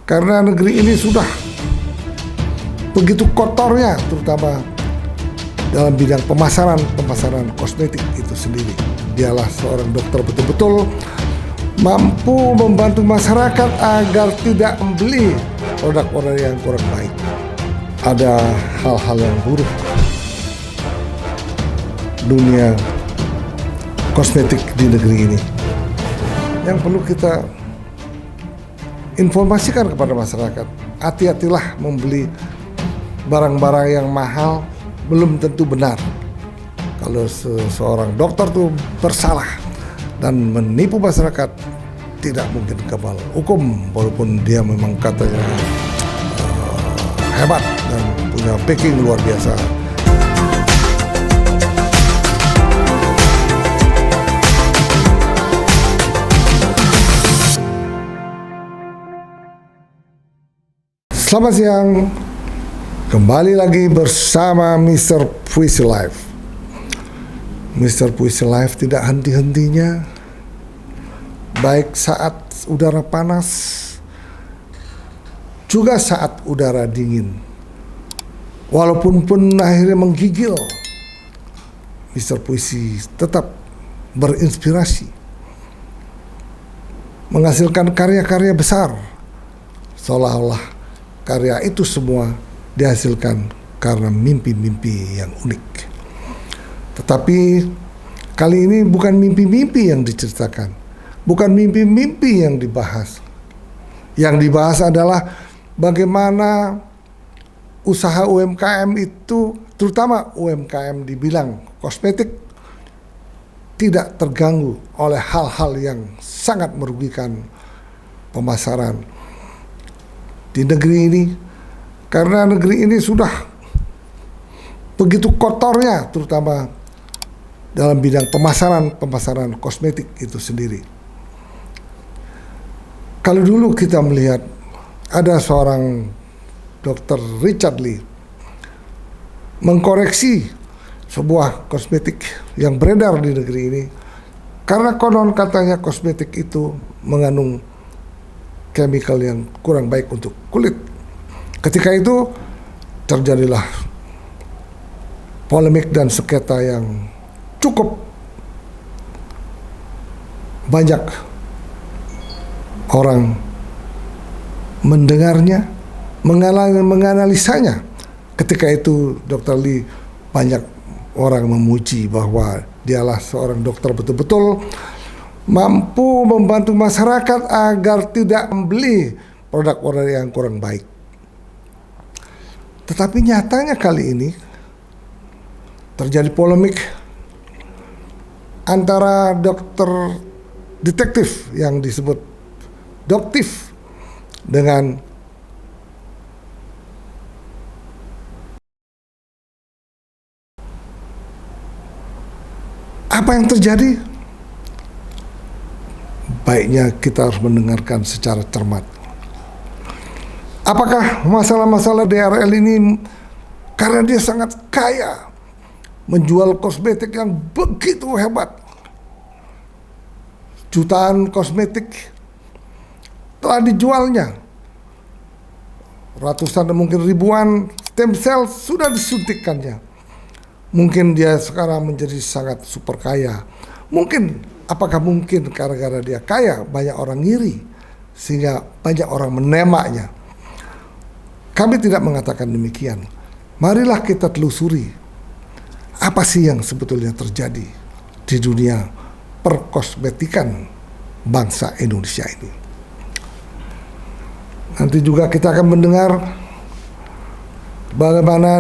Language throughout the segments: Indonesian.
Karena negeri ini sudah begitu kotornya, terutama dalam bidang pemasaran kosmetik itu sendiri. Dialah seorang dokter betul-betul mampu membantu masyarakat agar tidak membeli produk-produk yang kurang baik. Ada hal-hal yang buruk dunia kosmetik di negeri ini yang perlu kita informasikan kepada masyarakat. Hati-hatilah membeli barang-barang yang mahal, belum tentu benar. Kalau seorang dokter tuh bersalah dan menipu masyarakat, tidak mungkin kebal hukum, walaupun dia memang katanya hebat dan punya backing luar biasa. Selamat siang, kembali lagi bersama Mr. Puisi Live. Mr. Puisi Live tidak henti-hentinya, baik saat udara panas, juga saat udara dingin. Walaupun pun akhirnya menggigil, Mr. Puisi tetap berinspirasi, menghasilkan karya-karya besar, seolah-olah karya itu semua dihasilkan karena mimpi-mimpi yang unik. Tetapi kali ini bukan mimpi-mimpi yang diceritakan, bukan mimpi-mimpi yang dibahas. Yang dibahas adalah bagaimana usaha UMKM itu, terutama UMKM di bidang kosmetik, tidak terganggu oleh hal-hal yang sangat merugikan pemasaran di negeri ini. Karena negeri ini sudah begitu kotornya, terutama dalam bidang pemasaran kosmetik itu sendiri. Kalau dulu kita melihat ada seorang Dr. Richard Lee mengkoreksi sebuah kosmetik yang beredar di negeri ini karena konon katanya kosmetik itu mengandung chemical yang kurang baik untuk kulit. Ketika itu terjadilah polemik dan sengketa yang cukup banyak orang mendengarnya, menganalisanya. Ketika itu Dr. Lee, banyak orang memuji bahwa dialah seorang dokter betul-betul mampu membantu masyarakat agar tidak membeli produk-produk yang kurang baik. Tetapi nyatanya kali ini terjadi polemik antara dokter detektif yang disebut doktif dengan apa yang terjadi? Baiknya kita harus mendengarkan secara cermat. Apakah masalah-masalah DRL ini karena dia sangat kaya, menjual kosmetik yang begitu hebat? Jutaan kosmetik telah dijualnya. Ratusan dan mungkin ribuan stem cell sudah disuntikkannya. Mungkin dia sekarang menjadi sangat super kaya. Apakah mungkin gara-gara dia kaya banyak orang ngiri sehingga banyak orang menemaknya? Kami tidak mengatakan demikian. Marilah kita telusuri apa sih yang sebetulnya terjadi di dunia perkosmetikan bangsa Indonesia ini. Nanti juga kita akan mendengar bagaimana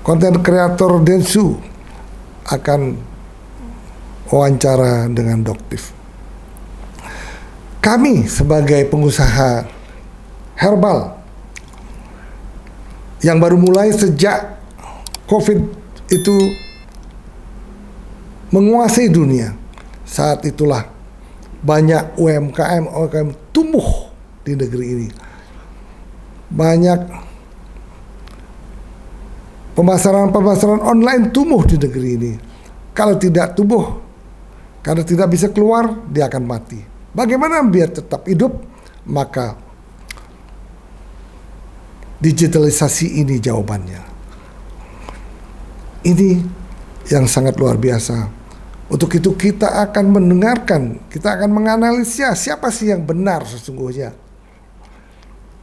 konten kreator Densu akan wawancara dengan doktif. Kami sebagai pengusaha herbal yang baru mulai sejak COVID itu menguasai dunia, saat itulah banyak UMKM tumbuh di negeri ini. Banyak pemasaran online tumbuh di negeri ini. Kalau tidak tumbuh, karena tidak bisa keluar, dia akan mati. Bagaimana biar tetap hidup? maka digitalisasi ini jawabannya. Ini yang sangat luar biasa. Untuk itu kita akan mendengarkan, kita akan menganalisa siapa sih yang benar sesungguhnya.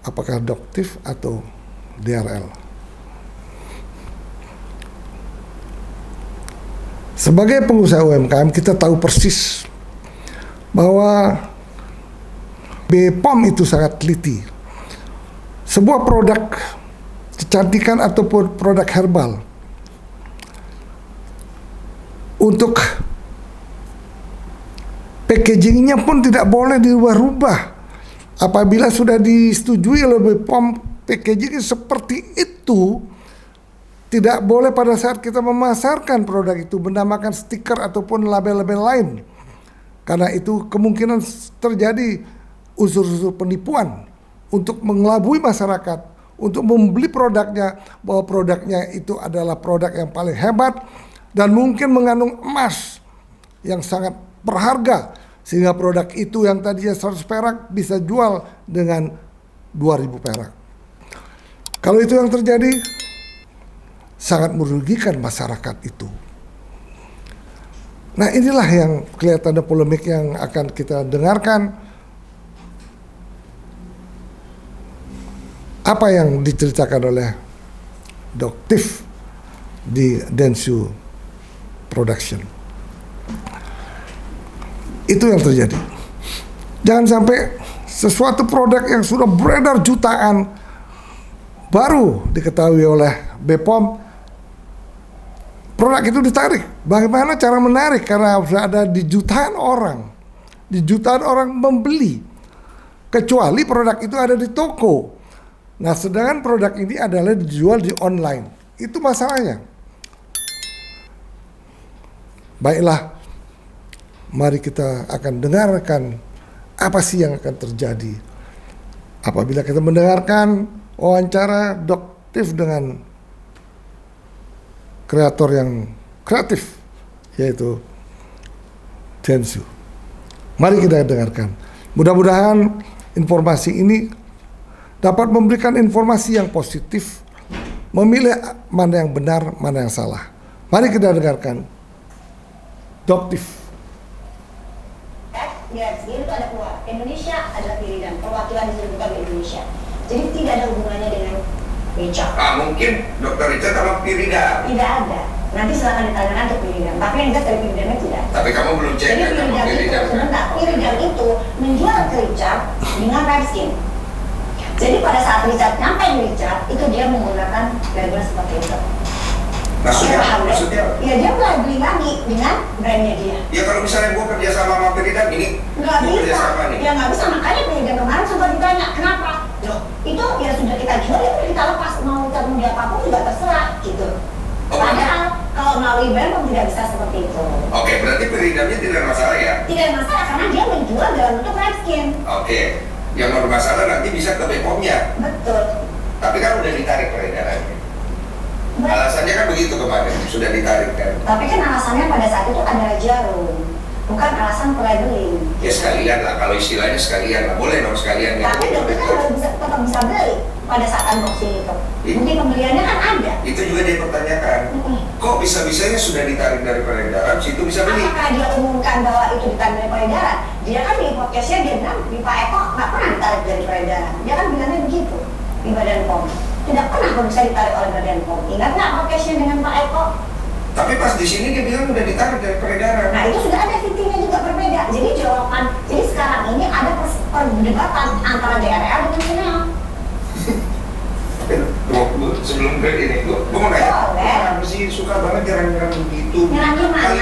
Apakah Doktif atau DRL? Sebagai pengusaha UMKM kita tahu persis bahwa BPOM itu sangat teliti. Sebuah produk kecantikan ataupun produk herbal untuk packagingnya pun tidak boleh dirubah-rubah. Apabila sudah disetujui oleh BPOM packaging seperti itu, tidak boleh pada saat kita memasarkan produk itu menambahkan stiker ataupun label-label lain. Karena itu kemungkinan terjadi unsur-unsur penipuan untuk mengelabui masyarakat, untuk membeli produknya, bahwa produknya itu adalah produk yang paling hebat dan mungkin mengandung emas yang sangat berharga, sehingga produk itu yang tadinya 100 perak bisa jual dengan 2000 perak. Kalau itu yang terjadi, sangat merugikan masyarakat itu. Nah, inilah yang kelihatannya polemik yang akan kita dengarkan. Apa yang diceritakan oleh Doktif di Denshu Production. Itu yang terjadi. Jangan sampai sesuatu produk yang sudah beredar jutaan baru diketahui oleh BPOM, produk itu ditarik. Bagaimana cara menarik? Karena sudah ada di jutaan orang membeli. Kecuali produk itu ada di toko. Nah, sedangkan produk ini adalah dijual di online. Itu masalahnya. Baiklah, mari kita akan dengarkan apa sih yang akan terjadi apabila kita mendengarkan wawancara Doktif dengan kreator yang kreatif, yaitu Denshu. Mari kita dengarkan. Mudah-mudahan informasi ini dapat memberikan informasi yang positif, memilih mana yang benar, mana yang salah. Mari kita dengarkan Doktif. Ya, itu ada keluar. Indonesia adalah Piridam, perwakilan disebutkan di Indonesia. Jadi tidak ada hubungannya dengan Richard. Mungkin Dr. Richard sama Piridam. Tidak ada. Nanti silakan ditanyakan untuk Piridam. Tapi yang jelas dari Piridamnya tidak. Tapi kamu belum cek jadi ya sama Piridam itu, Piridam. sebentar, Piridam itu menjual ke Richard dengan Redskin. Jadi pada saat Richard nyampe di Richard, itu dia menggunakan label seperti itu. Maksudnya? Ya dia mulai beli lagi dengan brandnya dia. Ya kalau misalnya gua kerja sama Piridam ini, Nggak gua bisa. kerja sama nih. Ya nggak bisa, makanya Piridam kemarin sempat ditanya, kenapa? Loh, itu ya sudah kita jual, ya udah kita lepas, mau kita mau apapun juga terserah gitu. Padahal kalau melalui brand pun tidak bisa seperti itu. Oke, berarti Piridamnya tidak masalah ya? Tidak masalah karena dia menjual dalam bentuk Redskin. Oke, yang bermasalah nanti bisa ke BPOM-nya. Betul. Tapi kan udah ditarik peredarannya. Alasannya kan begitu kemarin, sudah ditarik kan? Tapi kan alasannya pada saat itu adalah jarum, bukan alasan pelabeling. Ya sekalian lah, kalau istilahnya sekalian lah, boleh dong sekalian ya. Tapi dokter kan tetap bisa beli pada saat unboxing itu. Bukti pembeliannya kan ada. Itu juga dia pertanyakan. Kok bisa-bisanya sudah ditarik dari peredaran, situ bisa beli? Apakah dia umumkan bahwa itu ditarik dari peredaran? Dia kan di podcastnya dia bilang di Pak Eko nggak pernah ditarik dari peredaran. Dia kan bilangnya begitu di Badan POM. Tidak pernah bisa ditarik oleh Badan POM. Ingat nggak podcastnya dengan Pak Eko? Tapi pas di sini dia bilang udah ditarik dari peredaran. Nah itu sudah ada fungsinya juga berbeda. Jadi jawaban, jadi sekarang ini ada perdebatan antara DRL dengan Sunel. Sebelum ke ini, gue mau nanya, Boleh. kenapa sih suka banget nyerang-nyerang begitu? Nyerang gimana? Kali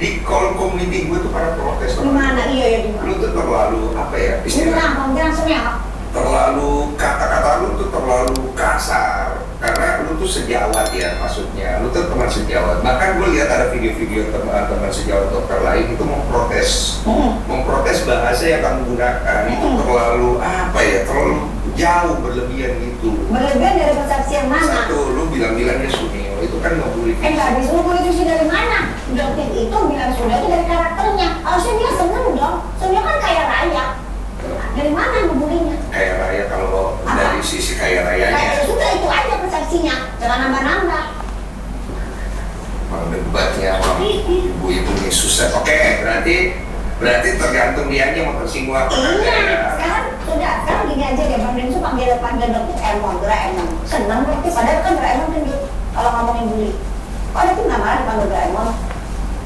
di call community gue tuh pada protes. Gimana? Iya ya gimana? Lu tuh terlalu apa ya? Bilang, kamu bilang Sunel. Terlalu kata-kata lu tuh terlalu kasar. Karena lu tuh sejawat ya maksudnya. Lu tuh teman sejawat. Bahkan gue lihat ada video-video teman-teman sejawat dokter lain itu memprotes bahasa yang kamu gunakan itu terlalu apa ya? Terlalu jauh berlebihan gitu. Berlebihan dari persepsi yang mana? Satu, lu bilang-bilangnya Sunil, itu kan nggak boleh. Nggak disuruh politisi dari mana? Dokter itu bilang sudah itu dari karakternya. Harusnya dia seneng dong. Sunil kan kaya raya. Dari mana ngebulinya? Kaya raya kalau Apa? dari sisi kaya Kayak rayanya. sudah itu aja persepsinya, jangan nambah-nambah. Mau debatnya sama ibu-ibu ini susah. Oke, berarti tergantung dia aja mau tersinggung apa Iya, ya. sekarang gini aja deh, Bang Densu panggil dokter Doraemon. Seneng berarti, padahal kan Doraemon kan gitu, kalau ngomongin bully. Kok ada tuh nggak marah dipanggil Doraemon?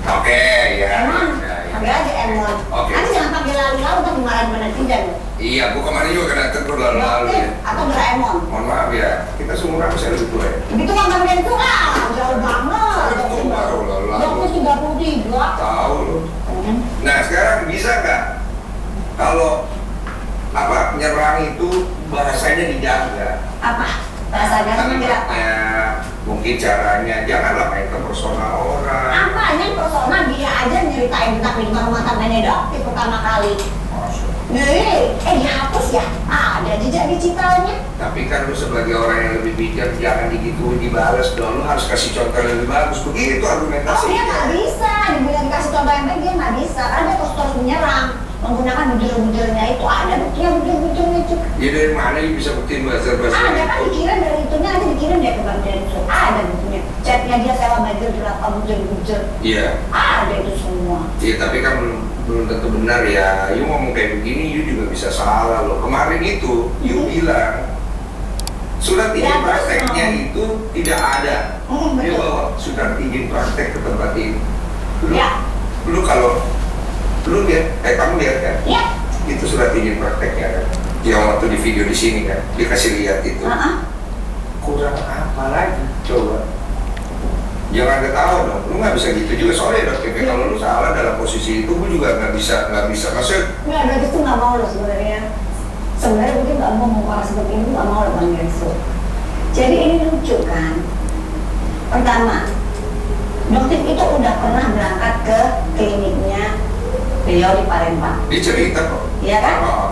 Oke, ya. Emon, Ya, ya. panggil aja Emon. Oke. Nanti jangan panggil lalu-lalu, tapi dimarahin sama netizen. Iya, gua kemarin juga kena tegur lalu-lalu Dokter ya. atau Doraemon. Mohon maaf ya, kita seumuran masih lebih tua ya. Begitu kan Bang Densu, jauh banget. Saya tuh baru lalu-lalu. Dokter 33. Tahu lu. Nah sekarang bisa nggak kalau nyerang itu bahasanya dijaga? Apa? Bahasa dasarnya kira apa? Kalimatnya, mungkin caranya, janganlah main ke personal orang. Apanya persona dia aja nyeritain tentang lingkungan rumah tangganya dokter pertama kali. Dihapus ya? Ada jejak digitalnya. Tapi kan lu sebagai orang yang lebih bijak, jangan digituin dibalas dong. Lu harus kasih contoh yang lebih bagus. Begitu Oh dia argumentasinya. nggak bisa, dibilang dikasih contoh yang baik dia nggak bisa, karena dia terus menyerang menggunakan bujur-bujurnya itu. Ada buktinya bujur-bujurnya itu. Ya dari mana lu bisa buktiin buzzer-buzzer Ada kan itu? dikirim dari itunya, ada dikirim dia ke Bang Densu. Ada buktinya. Chatnya dia sewa baju berapa bujur-bujur. Iya. Ada itu semua. Iya tapi kan belum tentu benar ya. You ngomong kayak begini, you juga bisa salah loh. Kemarin itu, you bilang surat izin Ya, prakteknya terus, itu tidak ada. Dia betul. bawa surat izin praktek ke tempat ini. Lu, Ya. lu kalau lu lihat, kamu lihat kan? Ya. Itu surat izin prakteknya kan? Yang waktu di video di sini kan, dikasih lihat itu. Kurang apa lagi? Coba. Jangan ketawa dong, lu nggak bisa gitu juga soalnya dokter. Kalau lu salah dalam posisi itu, lu juga nggak bisa maksud. Nggak, berarti itu nggak mau loh sebenarnya. Sebenarnya gue nggak mau orang seperti ini, nggak mau loh Bang Densu. Jadi ini lucu kan. Pertama, dokter itu udah pernah berangkat ke kliniknya beliau di Palembang. Dia cerita kok. Iya kan? Oh,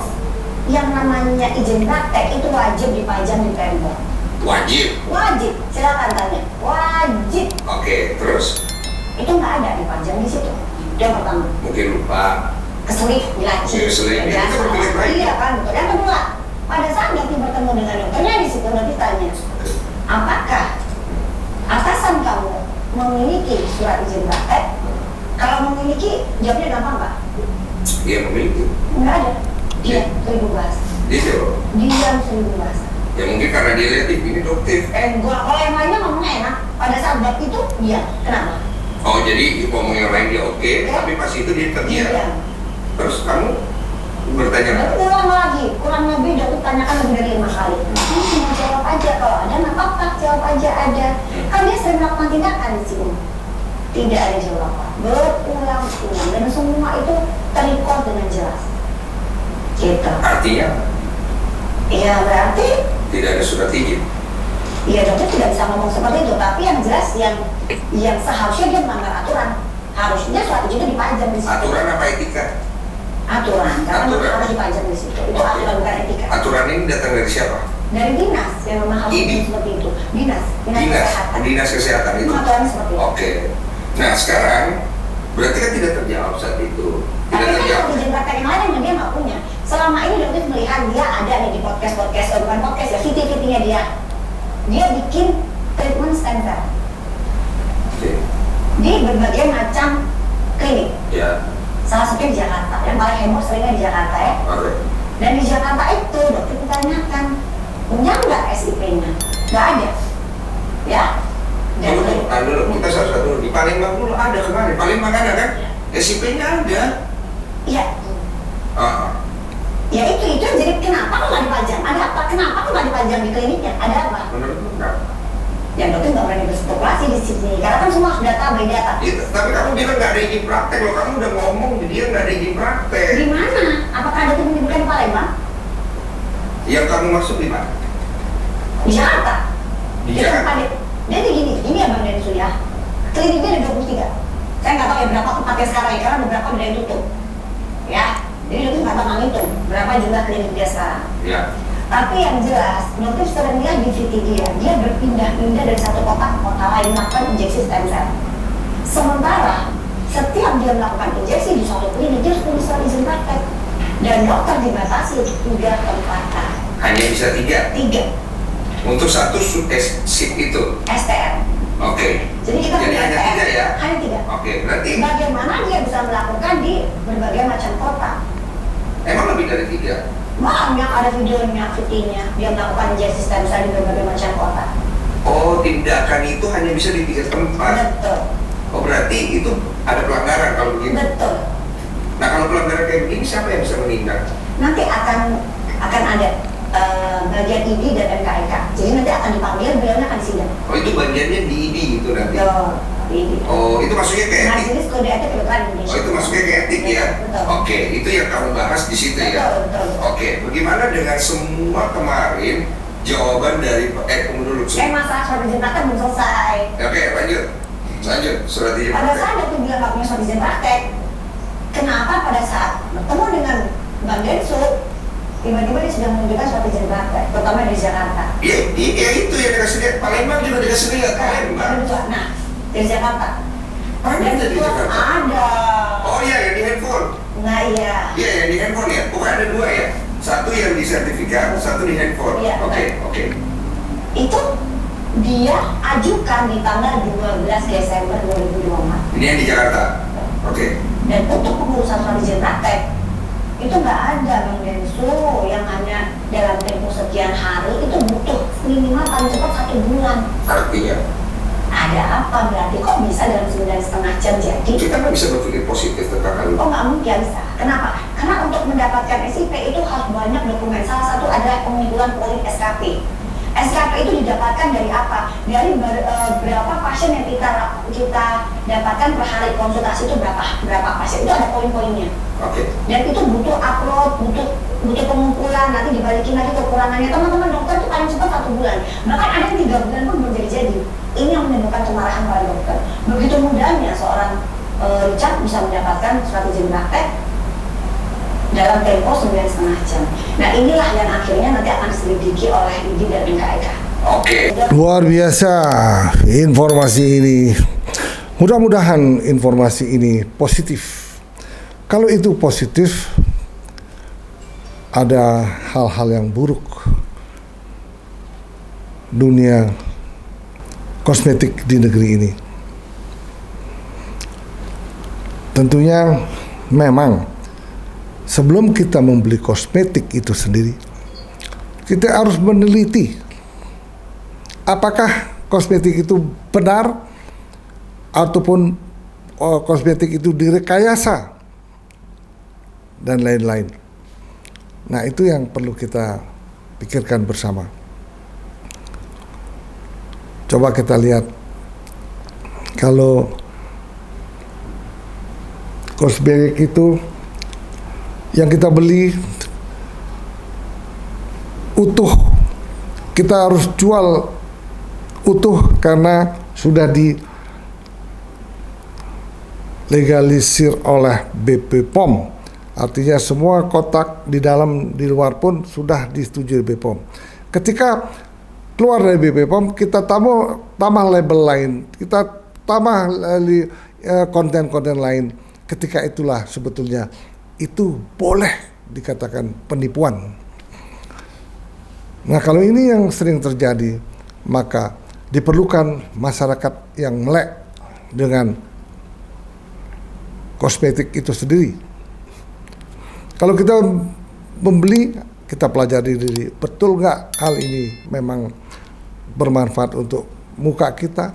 Yang namanya izin praktek itu wajib dipajang di tembok. wajib. Wajib, silakan tanya. Wajib. Oke, terus Itu nggak ada dipajang di situ. Itu yang pertama. mungkin lupa. Keselip, dilaci. Keselip, Ya, itu kan pilih lagi. iya kan, betul. Yang kedua, pada saat dokter bertemu dengan dokternya di situ dokter tanya, apakah atasan kamu memiliki surat izin praktek? Kalau memiliki, jawabnya gampang Pak. Dia memiliki. Enggak ada. Dia 1000 bahasa. Dia jawab. Diam 1000 bahasa. Ya mungkin karena dia lihat ini dokter. Kalau yang lainnya ngomongnya enak. Pada saat dokter itu, dia. Kenapa? Oh jadi ngomong yang lain dia oke, Ya. tapi pas itu dia terdiam. Diam. Terus kamu bertanya Dokter ulang lagi, kurang lebih dokter tanyakan lebih dari 5 kali. Cuma jawab aja, kalau ada nggak apa-apa, jawab aja ada. Kan dia sering melakukan tindakan di sini. Tidak ada jawaban. Berulang-ulang dan semua itu terrecord dengan jelas. Gitu. artinya Iya berarti, tidak ada surat izin. iya dokter tidak bisa ngomong seperti itu. Tapi yang jelas yang seharusnya dia melanggar aturan. Harusnya surat izin itu dipajang di situ. Aturan apa etika? Aturan, karena Aturan. harus dipajang di situ. Itu Oke. aturan bukan etika. Aturan ini datang dari siapa? Dari dinas yang memang harus Ini? seperti itu. Dinas kesehatan. Dinas kesehatan itu. Aturannya seperti itu. Oke. Nah sekarang berarti kan tidak terjawab saat itu. Tidak Tapi kan terjawab. kalau izin praktek yang lain yang dia nggak punya. Selama ini dokter melihat dia ada nih di podcast, bukan podcast ya, VT-VT-nya dia. Dia bikin treatment stem cell Oke. di berbagai macam klinik. Ya. Salah satunya di Jakarta, yang paling heboh seringnya di Jakarta ya. Oke. Dan di Jakarta itu dokter ditanyakan, punya nggak SIP-nya? Nggak ada. Ya. Dan Dulu, kita satu-satu di Palembang dulu ada kemarin. Palembang ada kan? SIP-nya ada. Iya. Ah. Ya itu jadi kenapa kok nggak dipajang? Ada apa? Kenapa kok nggak dipajang di kliniknya? Ada apa? Menurut lu kenapa? Ya dokter nggak berani berspekulasi di sini karena kan semua sudah tahu by data. Iya, tapi kamu bilang nggak ada izin praktek loh. Kamu udah ngomong dia nggak ada izin praktek. Di mana? Apakah dokter menyebutkan di Palembang? Yang kamu maksud di mana? Di Jakarta. Di Dia Jakarta. tempat jadi gini ya Bang Densu ya. Kliniknya ada 23. Saya nggak tahu ya berapa tempatnya sekarang ya karena beberapa udah yang tutup. Ya. Jadi dokter nggak tahu ngitung berapa jumlah klinik dia sekarang. Ya. Tapi yang jelas, dokter sering lihat di VT dia berpindah-pindah dari satu kota ke kota lain melakukan injeksi stem cell. Sementara setiap dia melakukan injeksi di suatu klinik dia harus punya surat izin praktek. Dan dokter dibatasi untuk 3 tempatan. Hanya bisa 3. 3 Untuk satu shift itu. STM. Oke. Jadi kita Jadi punya hanya STM. 3 ya? Hanya 3. Oke, berarti Bagaimana dia bisa melakukan di berbagai macam kota? emang lebih dari 3. Banyak ada videonya, VT-nya. Dia melakukan justice time study di berbagai macam kota. Oh, tindakan itu hanya bisa di 3 tempat. Betul. Oh, berarti itu ada pelanggaran kalau begitu. Betul. Nah, kalau pelanggaran kayak begini siapa yang bisa menindak? Nanti akan ada bagian ID dan NKIK. Jadi nanti akan dipanggil, beliaunya akan sidang. Oh, itu bagiannya di ID itu nanti. Betul. ID. Oh, itu masuknya ke etik. Majelis Kode Etik Kedokteran Indonesia. Oh, itu masuknya ke etik ya? Betul. Oke, itu yang kamu bahas di situ ya? Betul. Oke, bagaimana dengan semua kemarin jawaban dari kamu dulu? Masalah surat izin praktek belum selesai. Oke, lanjut, surat izin Pada praktek. saat dokter bilang nggak punya surat izin praktek, kenapa pada saat bertemu dengan Bang Densu, tiba-tiba dia sudah menunjukkan surat izin praktek, terutama di Jakarta. Iya, itu yang dikasih lihat. Palembang juga dikasih lihat, Palembang. Nah, dari Jakarta. Palembang Dan dari itu Jakarta. ada. Oh iya, yang di handphone. Nah iya. Iya, yang di handphone ya. Bukan ada 2 ya. Satu yang di sertifikat, satu di handphone. Iya, Oke. Itu dia ajukan di tanggal 12 Desember 2024. Ini yang di Jakarta. Oke. Dan untuk pengurusan surat izin praktek itu nggak ada Bang Densu yang hanya dalam tempo sekian hari, itu butuh minimal paling cepat 1 bulan. Artinya Ada apa berarti kok bisa dalam 9,5 jam jadi? kita nggak bisa berpikir positif tentang hal itu. Oh nggak mungkin bisa. Kenapa? Karena untuk mendapatkan SIP itu harus banyak dokumen. Salah satu adalah pengumpulan poin SKP. SKP itu didapatkan dari apa? Dari berapa pasien yang kita dapatkan per hari konsultasi itu berapa pasien, itu ada poin-poinnya. Oke. Dan itu butuh upload, butuh pengumpulan, nanti dibalikin lagi kekurangannya. Teman-teman dokter itu paling cepat 1 bulan. Bahkan ada yang 3 bulan pun belum jadi. Ini yang menimbulkan kemarahan para dokter. Begitu mudahnya seorang Richard bisa mendapatkan surat izin praktek dalam tempo 9,5 jam. Nah inilah yang akhirnya nanti akan diselidiki oleh ID dan NKIK. Oke. Luar biasa informasi ini. Mudah-mudahan informasi ini positif. Kalau itu positif, ada hal-hal yang buruk. Dunia kosmetik di negeri ini. Tentunya memang sebelum kita membeli kosmetik itu sendiri, kita harus meneliti apakah kosmetik itu benar ataupun kosmetik itu direkayasa dan lain-lain. Nah, itu yang perlu kita pikirkan bersama. Coba kita lihat, kalau kosmetik itu yang kita beli utuh, kita harus jual utuh karena sudah dilegalisir oleh BP POM. Artinya semua kotak di dalam di luar pun sudah disetujui BP POM. Ketika keluar dari BP POM, kita tambah label lain, kita tambah konten-konten lain. Ketika itulah sebetulnya itu boleh dikatakan penipuan. Nah, kalau ini yang sering terjadi, maka diperlukan masyarakat yang melek dengan kosmetik itu sendiri. Kalau kita membeli, kita pelajari diri, betul nggak hal ini memang bermanfaat untuk muka kita,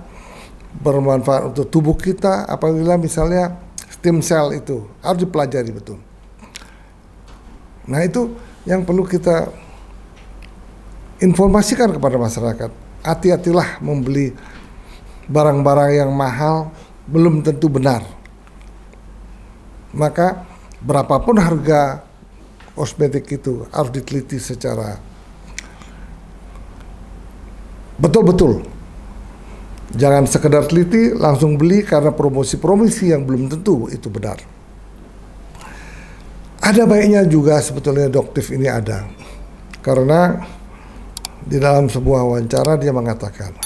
bermanfaat untuk tubuh kita. Apabila misalnya stem cell itu harus dipelajari betul. Nah, itu yang perlu kita informasikan kepada masyarakat. Hati-hatilah membeli barang-barang yang mahal, belum tentu benar. Maka berapapun harga kosmetik itu harus diteliti secara betul-betul. Jangan sekedar teliti langsung beli karena promosi-promosi yang belum tentu itu benar. Ada baiknya juga sebetulnya doktif ini ada, karena di dalam sebuah wawancara dia mengatakan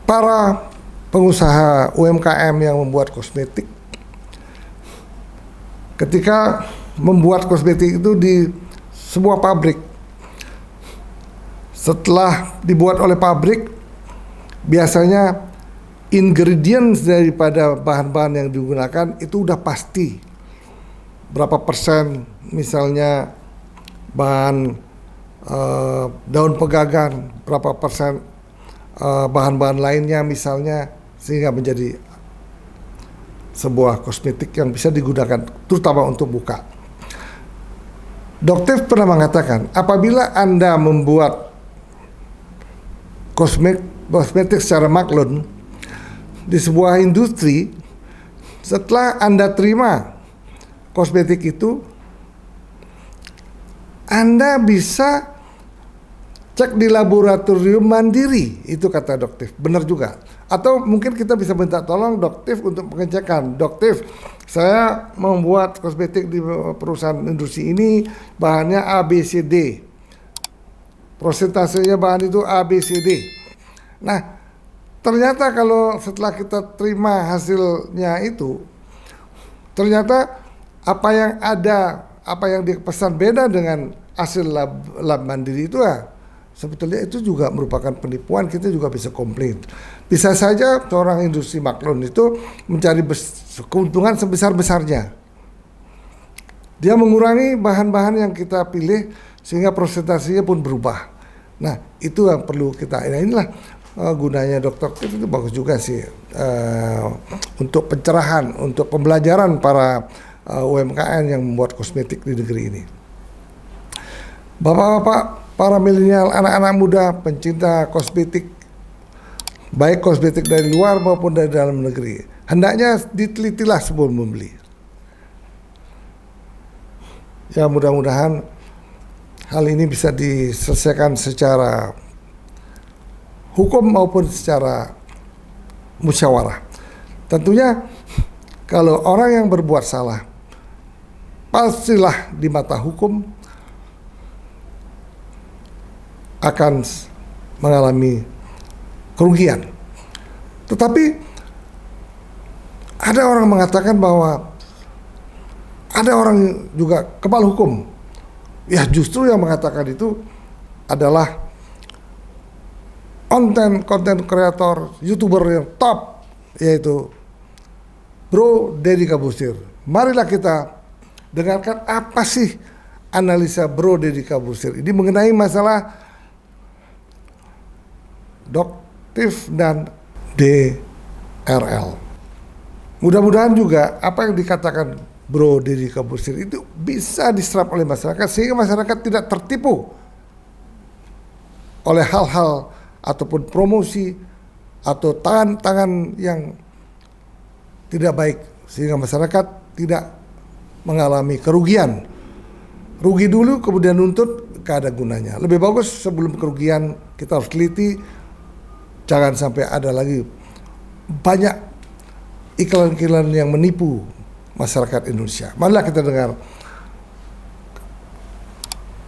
para pengusaha UMKM yang membuat kosmetik, ketika membuat kosmetik itu di sebuah pabrik. Setelah dibuat oleh pabrik, biasanya ingredients daripada bahan-bahan yang digunakan itu udah pasti. Berapa persen misalnya bahan daun pegagan, berapa persen bahan-bahan lainnya misalnya, sehingga menjadi sebuah kosmetik yang bisa digunakan terutama untuk buka. Dr. pernah mengatakan, apabila Anda membuat kosmetik secara maklun di sebuah industri, setelah Anda terima kosmetik itu, Anda bisa cek di laboratorium mandiri, itu kata Dr. Benar juga. Atau mungkin kita bisa minta tolong Dr. untuk pengecekan. Dr. saya membuat kosmetik di perusahaan industri ini, bahannya ABCD, prosentasenya bahan itu ABCD. Nah, ternyata kalau setelah kita terima hasilnya itu, ternyata apa yang ada, apa yang dipesan beda dengan hasil lab mandiri itu sebetulnya itu juga merupakan penipuan. Kita juga bisa komplain. Bisa saja seorang industri maklun itu mencari keuntungan sebesar-besarnya. Dia mengurangi bahan-bahan yang kita pilih sehingga presentasinya pun berubah. Nah, itu yang perlu kita. Nah, inilah gunanya Dr. Tiff itu bagus juga sih untuk pencerahan, untuk pembelajaran para UMKM yang membuat kosmetik di negeri ini. Bapak-bapak, para milenial, anak-anak muda, pencinta kosmetik, baik kosmetik dari luar maupun dari dalam negeri, hendaknya ditelitilah sebelum membeli. Ya, mudah-mudahan hal ini bisa diselesaikan secara hukum maupun secara musyawarah. Tentunya kalau orang yang berbuat salah, pastilah di mata hukum akan mengalami kerugian. Tetapi ada orang mengatakan bahwa ada orang juga kebal hukum. Ya, justru yang mengatakan itu adalah konten kreator, YouTuber yang top, yaitu Bro Deddy Corbuzier. Marilah kita dengarkan apa sih analisa Bro Deddy Corbuzier ini mengenai masalah Dr. dan DRL. Mudah-mudahan juga apa yang dikatakan Bro Deddy Corbuzier itu bisa diserap oleh masyarakat sehingga masyarakat tidak tertipu oleh hal-hal ataupun promosi atau tangan-tangan yang tidak baik sehingga masyarakat tidak mengalami kerugian. Rugi dulu kemudian nuntut, gak ada gunanya. Lebih bagus sebelum kerugian kita harus teliti. Jangan sampai ada lagi banyak iklan-iklan yang menipu masyarakat Indonesia. Marilah kita dengar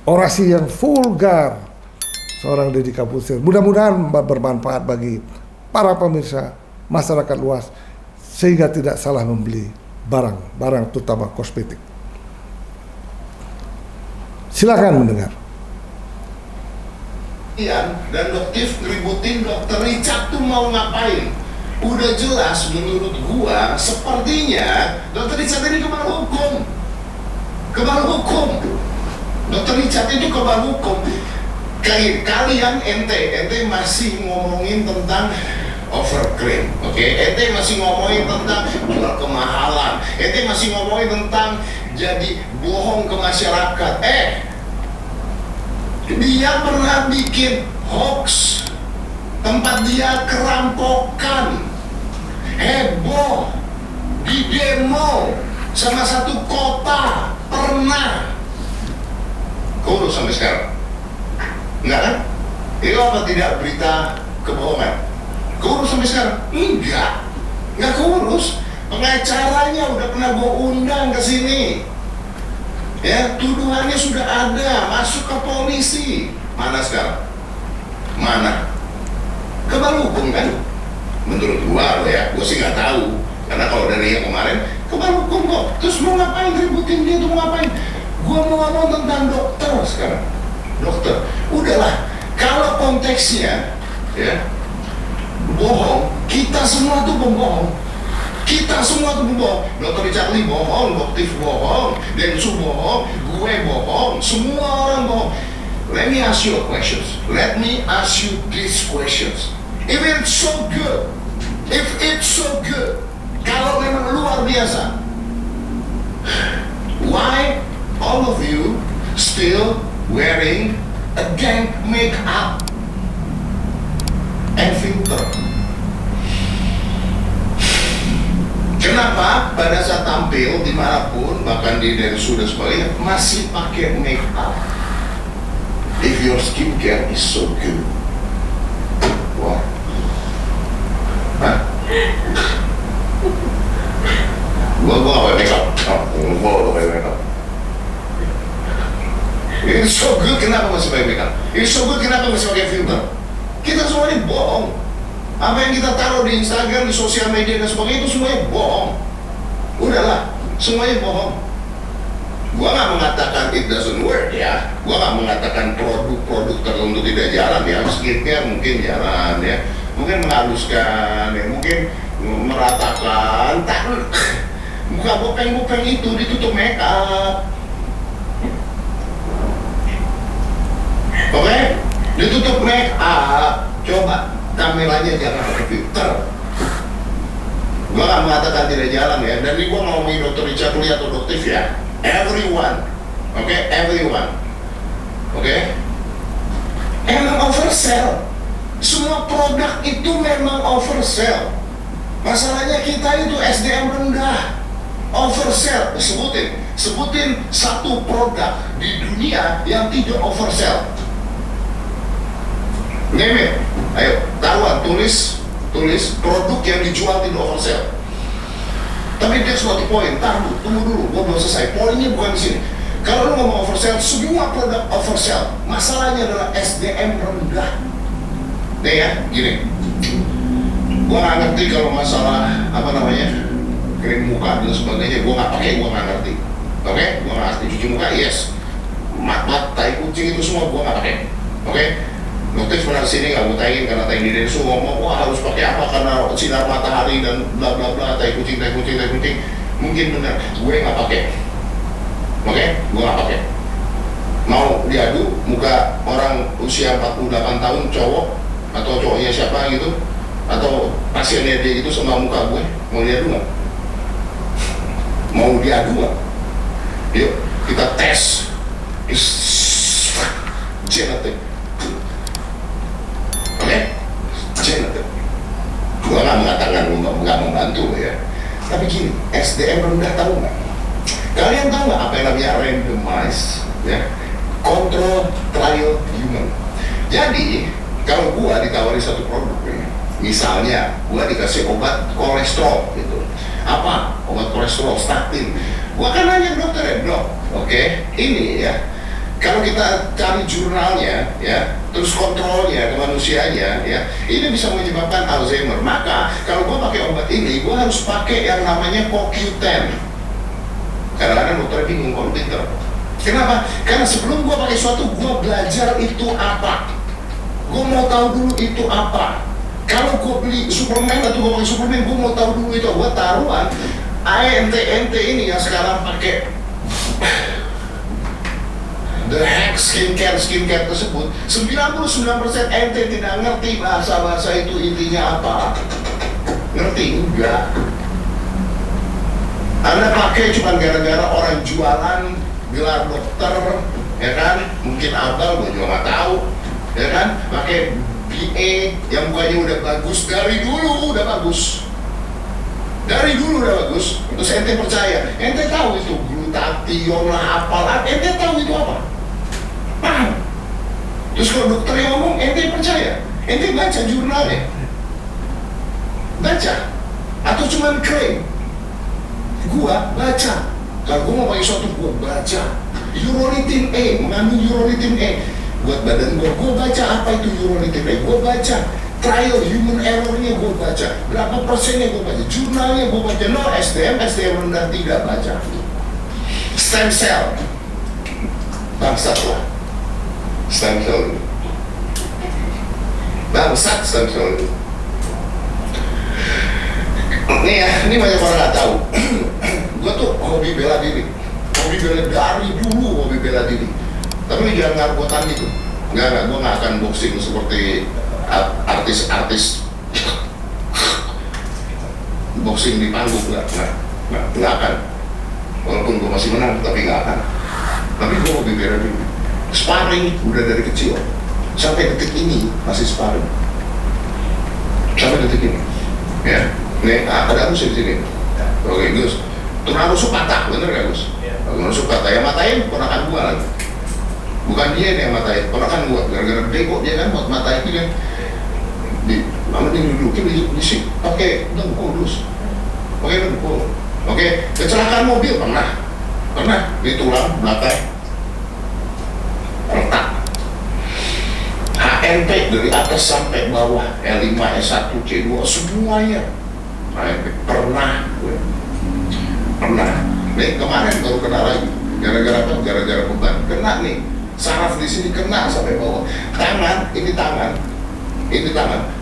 orasi yang vulgar seorang Deddy Corbuzier. Mudah-mudahan bermanfaat bagi para pemirsa, masyarakat luas, sehingga tidak salah membeli barang-barang terutama kosmetik. Silakan mendengar. Dan Dr. ngeributin Dr. Richard tuh mau ngapain? Udah jelas menurut gua sepertinya Dr. Richard ini kebal hukum. Dr. Richard itu kebal hukum. Kalian ente masih ngomongin tentang overclaim, oke? Ente masih ngomongin tentang jual kemahalan. Ente masih ngomongin tentang jadi bohong ke masyarakat. Dia pernah bikin hoax, tempat dia kerampokan, heboh, di demo sama satu kota, pernah. Kurus sampai sekarang? Enggak kan? Itu apa tidak berita kebohongan? Kurus sampai sekarang? Enggak kurus. Pengacaranya udah pernah gue undang ke sini. Ya, tuduhannya sudah ada, masuk ke polisi. Mana sekarang? Mana? Kebal hukum kan? Menurut gua lo ya, gua sih nggak tahu. Karena kalau dari yang kemarin hukum kok. Terus mau ngapain ributin dia tuh, mau ngapain? Gua mau ngomong tentang dokter sekarang. Dokter, udahlah. Kalau konteksnya ya bohong, kita semua tuh pembohong. Kita semua tuh pembohong. Dr. Richard Lee bohong, Dr. bohong, Densu bohong, gue bohong, semua orang bohong. Let me ask you a questions. Let me ask you these questions. If it's so good, if it's so good, kalau memang luar biasa, why all of you still wearing a dank makeup and filter? Kenapa pada saat tampil dimanapun, bahkan di Densu dan sebagainya, masih pakai makeup? If your skincare is so good, why? Hah? Gua gak pakai makeup. Gua gak pakai makeup. It's so good, kenapa masih pakai makeup? It's so good, kenapa masih pakai filter? Kita semua ini bohong. Apa yang kita taruh di Instagram, di sosial media dan sebagainya itu semuanya bohong. Udahlah, semuanya bohong. Gua nggak mengatakan it doesn't work ya. Gua nggak mengatakan produk-produk tertentu tidak jalan ya. Skincare mungkin jalan ya. Mungkin menghaluskan ya, mungkin meratakan. Tak, buka bopeng-bopeng itu ditutup make up. Oke? Ditutup make up. Coba kameranya jangan pakai filter. Gua nggak mengatakan tidak jalan ya. Dan ini gua ngomongin Dr. Richard Lee atau Dr. ya. Everyone, everyone, emang oversell. Semua produk itu memang oversell. Masalahnya kita itu SDM rendah, oversell. Sebutin satu produk di dunia yang tidak oversell. Name it. Ayo, taruhan, tulis produk yang dijual tidak oversell. Tapi dia suatu poin, tunggu dulu, gua belum selesai. Poinnya bukan di sini. Kalau lu ngomong oversell, semua produk oversell. Masalahnya adalah SDM rendah. Nih ya, gini. Gua nggak ngerti kalau masalah krim muka dan sebagainya. Gua nggak ngerti. Oke? Gua nggak ngerti cuci muka, yes. Mat, tai kucing itu semua gua nggak pakai. Oke? Notif benar sini nggak mutahin karena tai di Densu ngomong wah harus pakai apa karena sinar matahari dan bla bla bla, tai kucing. Mungkin benar, gue nggak pakai. Oke? Gue nggak pakai. Mau diadu muka orang usia 48 tahun cowok atau cowoknya siapa gitu atau pasiennya dia gitu sama muka gue, mau diadu nggak? Mau diadu nggak? Yuk kita tes. Genetik. Genetik. Gua nggak mengatakan nggak membantu ya. Tapi gini, SDM rendah tahu nggak? Kalian tahu nggak apa yang namanya randomize, ya? Control trial human. Jadi kalau gua ditawari satu produk nih, misalnya gua dikasih obat kolesterol gitu, apa? Obat kolesterol statin. Gua kan nanya dokter ya, dok, oke, ini ya. Kalau kita cari jurnalnya, ya, terus kontrolnya ke manusianya, ya, ini bisa menyebabkan Alzheimer. Maka kalau gua pakai obat ini, gua harus pakai yang namanya CoQ10. Kadang-kadang dokter bingung, kok pinter. Kenapa? Karena sebelum gua pakai suatu, gua belajar itu apa. Gua mau tahu dulu itu apa. Kalau gua beli suplemen atau gua pakai suplemen, gua mau tahu dulu itu. Gua taruhan, ente ini yang sekarang pakai the heck skincare tersebut 99% ente tidak ngerti bahasa itu intinya apa. Ngerti? Enggak. Anda pakai cuma gara-gara orang jualan gelar dokter, ya kan? Mungkin abal, gue juga nggak tahu, ya kan? Pakai BA yang mukanya udah bagus dari dulu, udah bagus. Terus ente percaya, ente tahu itu glutathione lah apalah, ente tahu itu apa? Paham? Terus kalau dokter yang ngomong, ente percaya? Ente baca jurnalnya? Baca? Atau cuman klaim? Gua baca. Kalau gua mau pakai suatu, gua baca. Urolithin A, mengandung urolithin A. Buat badan gua baca apa itu urolithin A. Gua baca. trial human error-nya gue baca, berapa persennya gue baca, jurnalnya gue baca. No, SDM rendah tidak baca. Stem cell, bangsat lah. Stem cell ini, bangsat stem cell ini. Nih ya, ini banyak orang nggak tahu. Gue tuh hobi bela diri, dari dulu hobi bela diri. Tapi jangan ngargotan gitu. Enggak, gue nggak akan boxing seperti artis-artis boxing di panggung, nggak akan. Walaupun gue masih menang, tapi nggak akan. Tapi gue hobi bela diri. Sparring udah dari kecil, sampai detik ini masih sparring. Sampai detik ini, ya. Nih, ada Agus di sini. Oke, Gus. Tunarusuk patah, bener gak Gus? Tunarusuk patah, yang matahin ponakan gua lagi. Bukan dia yang matahin, ponakan gua. Gara-gara bego dia kan buat matahin dia. Lama dia dudukin di sini, pakai dengkul Gus. Pakai dengkul. Oke, kecelakaan mobil pernah di tulang belakang retak. HNP dari atas sampai bawah, L5, S1, C2 semuanya. Pernah. Nih kemarin baru kena lagi. Gara-gara apa? Gara-gara beban. Kena nih. Saraf di sini kena sampai bawah. Tangan.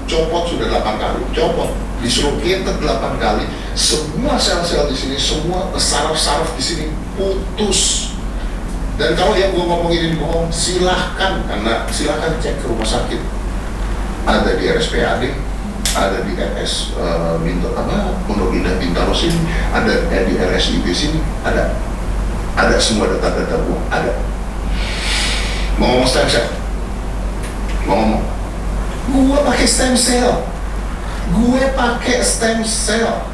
Copot sudah 8 kali. Copot. Disuruh kita 8 kali. Semua sel-sel di sini, semua saraf-saraf di sini putus. Dan kalau yang gue ngomongin ini bohong, silahkan cek ke rumah sakit. Ada di RSPAD, ada di RS Pondok Indah Bintaro sini, ada di RSIB sini, ada semua data-data gua ada. Mau ngomong stem cell, gua pakai stem cell,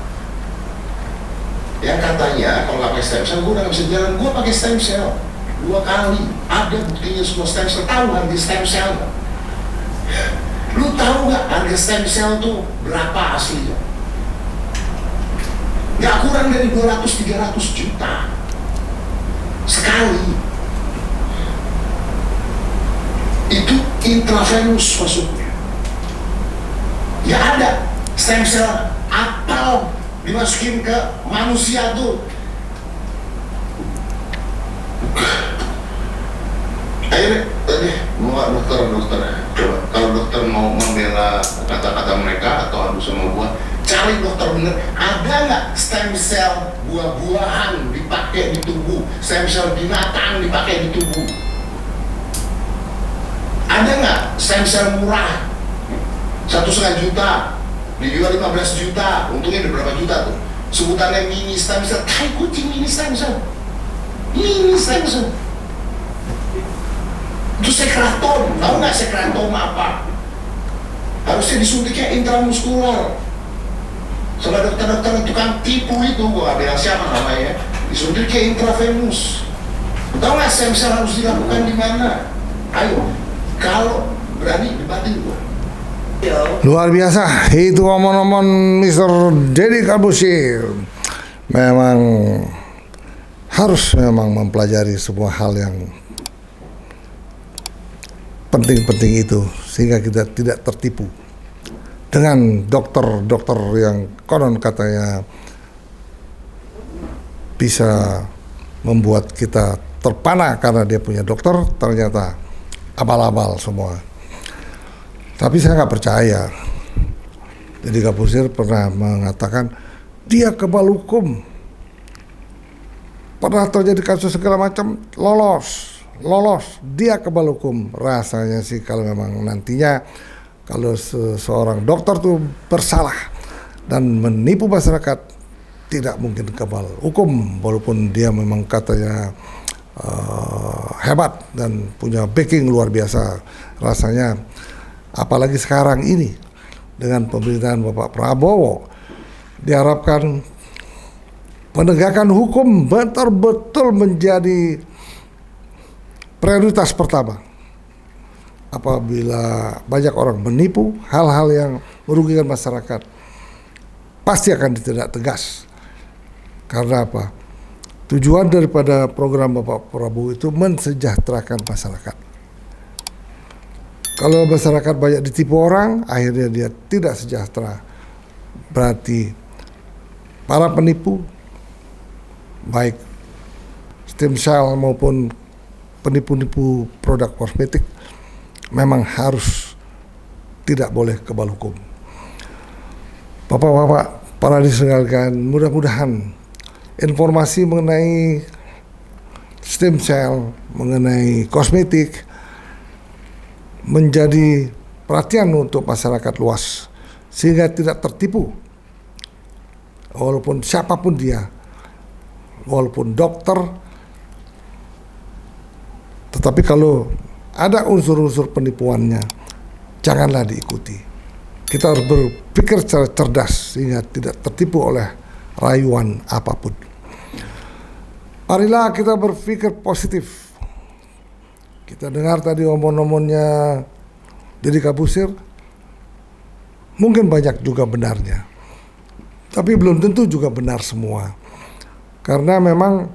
yang katanya kalau nggak pakai stem cell gua udah nggak bisa jalan. Gua pakai stem cell 2 kali, ada buktinya semua stem cell. Tahu harga stem cell? Lu tahu nggak harga stem cell tuh berapa aslinya? Nggak kurang dari 200-300 juta sekali. Itu intravenous masuknya. Ya ada stem cell apel dimasukin ke manusia tuh. Akhirnya gua dokter coba kalau dokter mau membela kata-kata mereka atau adu sama gua, cari dokter bener. Ada nggak stem cell buah-buahan dipakai di tubuh, stem cell binatang dipakai di tubuh? Ada nggak stem cell murah 1,5 juta dijual 15 juta, untungnya ada berapa juta tuh? Sebutannya mini stem cell, tai kucing mini stem cell. Itu sekretom, tahu nggak sekretom apa? Harusnya disuntiknya intramuskular. Sama dokter-dokter tukang tipu itu, gua bilang siapa namanya, disuntiknya intravenous. Tahu nggak stem cell harus dilakukan di mana? Ayo, kalau berani debatin gua. Luar biasa, itu omong-omong Mr. Deddy Corbuzier. Memang harus mempelajari sebuah hal yang penting-penting itu sehingga kita tidak tertipu dengan dokter-dokter yang konon katanya bisa membuat kita terpana karena dia punya dokter, ternyata abal-abal semua. Tapi saya nggak percaya. Jadi Corbuzier pernah mengatakan dia kebal hukum, pernah terjadi kasus segala macam, lolos, dia kebal hukum. Rasanya sih kalau memang nantinya kalau seorang dokter tuh bersalah dan menipu masyarakat, tidak mungkin kebal hukum walaupun dia memang katanya hebat dan punya backing luar biasa. Rasanya apalagi sekarang ini dengan pemerintahan Bapak Prabowo, diharapkan penegakan hukum betul-betul menjadi prioritas pertama. Apabila banyak orang menipu hal-hal yang merugikan masyarakat, pasti akan ditindak tegas. Karena apa? Tujuan daripada program Bapak Prabowo itu mensejahterakan masyarakat. Kalau masyarakat banyak ditipu orang, akhirnya dia tidak sejahtera. Berarti para penipu, baik stem cell maupun penipu-nipu produk kosmetik, memang harus tidak boleh kebal hukum. Bapak-bapak, para disekalian, mudah-mudahan informasi mengenai stem cell, mengenai kosmetik menjadi perhatian untuk masyarakat luas, sehingga tidak tertipu. Walaupun siapapun dia, walaupun dokter, tetapi kalau ada unsur-unsur penipuannya, janganlah diikuti. Kita harus berpikir secara cerdas sehingga tidak tertipu oleh rayuan apapun. Marilah kita berpikir positif. Kita dengar tadi omong-omongnya Deddy Corbuzier, mungkin banyak juga benarnya, tapi belum tentu juga benar semua. Karena memang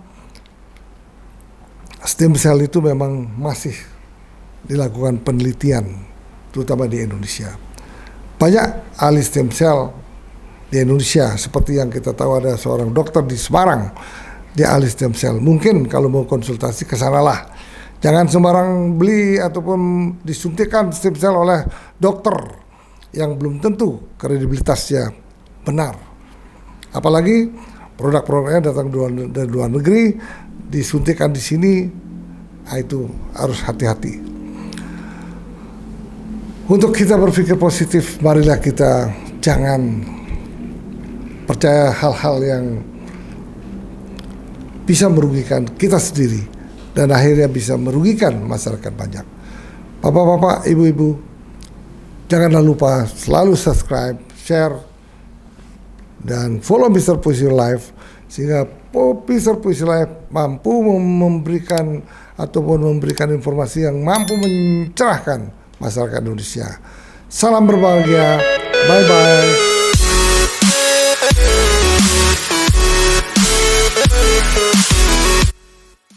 stem cell itu memang masih dilakukan penelitian, terutama di Indonesia. Banyak ahli stem cell di Indonesia, seperti yang kita tahu ada seorang dokter di Semarang, dia ahli stem cell. Mungkin kalau mau konsultasi ke sanalah. Jangan sembarang beli ataupun disuntikkan stem cell oleh dokter yang belum tentu kredibilitasnya benar. Apalagi produk-produknya datang dari luar negeri, disuntikkan di sini, itu harus hati-hati. Untuk kita berpikir positif, marilah kita jangan percaya hal-hal yang bisa merugikan kita sendiri dan akhirnya bisa merugikan masyarakat banyak. Bapak-bapak, ibu-ibu, janganlah lupa selalu subscribe, share, dan follow Mr. Puisi Live, sehingga Mr. Puisi Live mampu memberikan ataupun memberikan informasi yang mampu mencerahkan masyarakat Indonesia. Salam berbahagia, bye-bye.